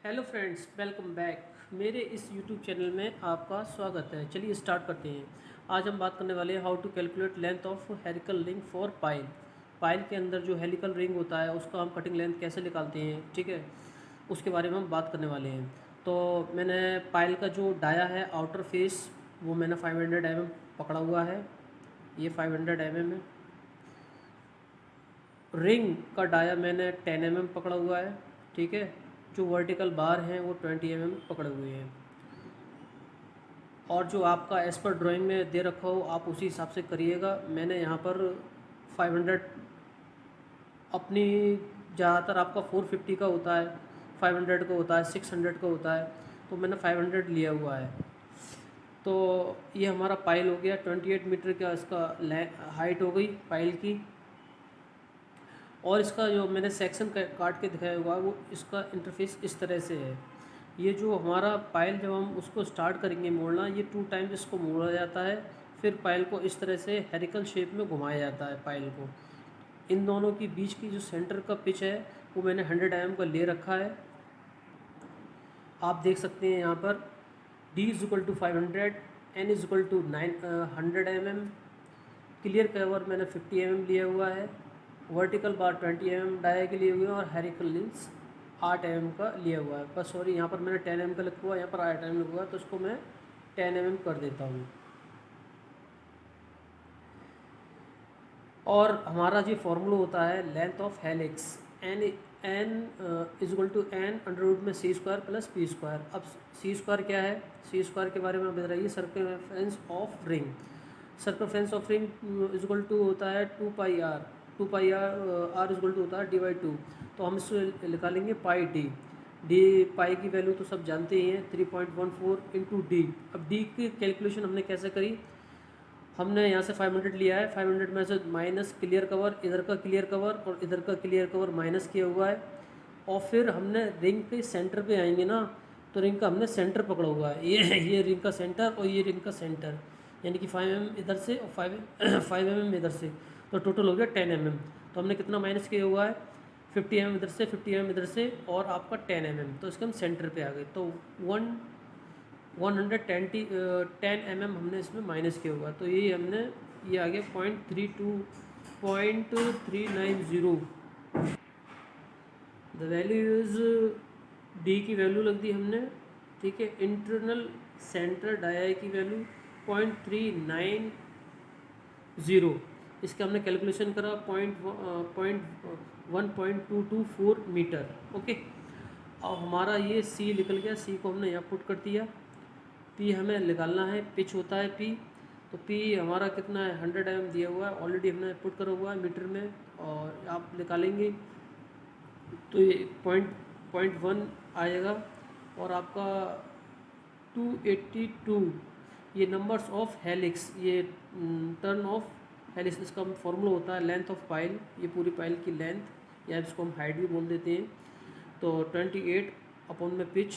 Hello friends, welcome back. मेरे इस YouTube channel में आपका स्वागत है। चलिए स्टार्ट करते हैं। आज हम बात करने वाले हैं how to calculate length of helical ring for pile. Pile के अंदर जो हेलिकल रिंग होता है उसका हम कटिंग लेंथ कैसे निकालते हैं, ठीक है, उसके बारे में हम बात करने वाले हैं। तो मैंने पाइल का जो डाया है आउटर फेस वो मैंने 500 mm पकड़ा हुआ है। ये 500 mm है। रिंग का डाया मैंने 10 mm पकड़ा हुआ है, ठीक है। जो वर्टिकल बार हैं वो 20 mm पकड़े हुए हैं। और जो आपका एज़ पर ड्राइंग में दे रखा हो आप उसी हिसाब से करिएगा। मैंने यहाँ पर 500 अपनी, ज़्यादातर आपका 450 का होता है, 500 का होता है, 600 का होता है, तो मैंने 500 लिया हुआ है। तो ये हमारा पाइल हो गया 28 मीटर का, इसका हाइट हो गई पाइल की। और इसका जो मैंने सेक्शन काट के दिखाया हुआ है वो इसका इंटरफेस इस तरह से है। ये जो हमारा पाइल जब हम उसको स्टार्ट करेंगे मोड़ना, ये 2 टाइम्स इसको मोड़ा जाता है, फिर पाइल को इस तरह से हेरिकल शेप में घुमाया जाता है पाइल को। इन दोनों के बीच की जो सेंटर का पिच है वो मैंने 100 mm का ले रखा है। आप देख सकते हैं यहाँ पर D = 500, N = 100 mm। Clear cover मैंने 50 mm लिया हुआ है। वर्टिकल बार 20 mm डाया के लिए हुए हैं और हेरिकल लेंस 8 mm का लिया हुआ है। बस सॉरी, यहाँ पर मैंने 10 mm का लिखा हुआ है, यहाँ पर 8 mm लिखा हुआ है, तो इसको मैं 10 mm कर देता हूँ। और हमारा जो फार्मूला होता है length of helix, n = n √c² + p²। अब c² क्या है, c² के बारे में बताइए। Circumference of ring, circumference of ring होता है 2πr, 2πr r होता है d/2। तो हम इसको निकालेंगे पाई डी। पाई की वैल्यू तो सब जानते ही हैं, 3.14 × d। अब d की कैलकुलेशन हमने कैसे करी, हमने यहाँ से 500 लिया है, 500 में से माइनस क्लियर कवर, इधर का क्लियर कवर और इधर का क्लियर कवर माइनस किया हुआ है। और फिर हमने रिंग के सेंटर पे आएंगे ना, तो रिंग का हमने सेंटर पकड़ा हुआ है, ये रिंग का सेंटर और ये रिंग का सेंटर, यानी कि 5 mm इधर से और 5 mm इधर से, तो टोटल हो गया 10 mm। तो हमने कितना माइनस किया हुआ है, 50 mm इधर से, 50 mm इधर से और आपका 10 mm, तो इसके हम सेंटर पे आ गए। तो 10 mm हमने इसमें माइनस किया हुआ, तो ये हमने, ये आ गया 0.390। द वैल्यू इज़, डी की वैल्यू लग दी हमने, ठीक है। इंटरनल सेंटर डाया की वैल्यू 0.390, इसका हमने कैलकुलेशन करा 1.224 मीटर, ओके। अब हमारा ये सी निकल गया, सी को हमने यहाँ पुट कर दिया। पी हमें निकालना है, पिच होता है पी, तो पी हमारा कितना है, 100 mm दिया हुआ है, ऑलरेडी हमने पुट करा हुआ है मीटर में, और आप निकालेंगे तो ये 0.1 आएगा। और आपका 282 ये नंबर्स ऑफ हेलिक्स, ये टर्न ऑफ हेलिक्स, इसका फॉर्मूला होता है लेंथ ऑफ पाइल, ये पूरी पाइल की लेंथ, या इसको हम हाइट भी बोल देते हैं। तो 28 अपॉन में पिच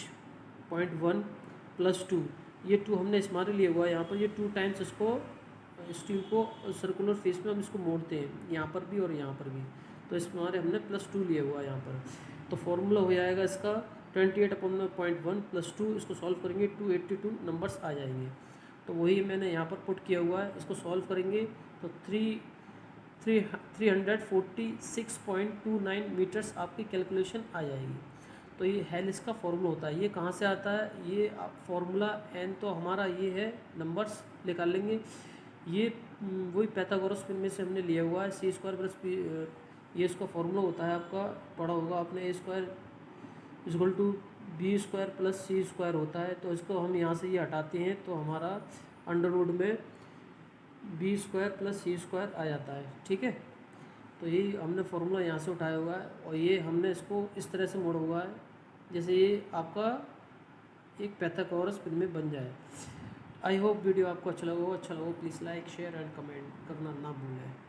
0.1 + 2, ये 2 हमने स्मारे लिए हुआ है यहाँ पर, ये 2 टाइम्स इसको स्टील को सर्कुलर फेस में हम इसको मोड़ते हैं, यहाँ पर भी और यहाँ पर भी, तो इसमारे हमने +2 लिया हुआ है यहाँ पर। तो फॉर्मूला हो जाएगा इसका 28 अपॉन में 0.1 + 2, इसको सॉल्व करेंगे 282 नंबर्स आ जाएंगे। तो वही मैंने यहाँ पर पुट किया हुआ है, इसको सॉल्व करेंगे तो 346.29 मीटर्स आपकी कैलकुलेशन आ जाएगी। तो ये हेलिक्स का फॉर्मूला होता है। ये कहाँ से आता है, ये फॉर्मूला एन तो हमारा ये है, नंबर्स निकाल लेंगे। ये वही पाइथागोरस में से हमने लिया हुआ है, c² + p, ये इसका फॉर्मूला होता है, आपका पढ़ा होगा आपने, a² = b² + c² होता है। तो इसको हम यहाँ से ये हटाते हैं तो हमारा अंडर रूट में b² + c² आ जाता है, ठीक है। तो यही हमने फार्मूला यहाँ से उठाया हुआ है, और ये हमने इसको इस तरह से मोड़ा हुआ है जैसे ये आपका एक पाइथागोरस में बन जाए। आई होप वीडियो आपको अच्छा लगा हो। Please like, share and comment करना ना भूलें।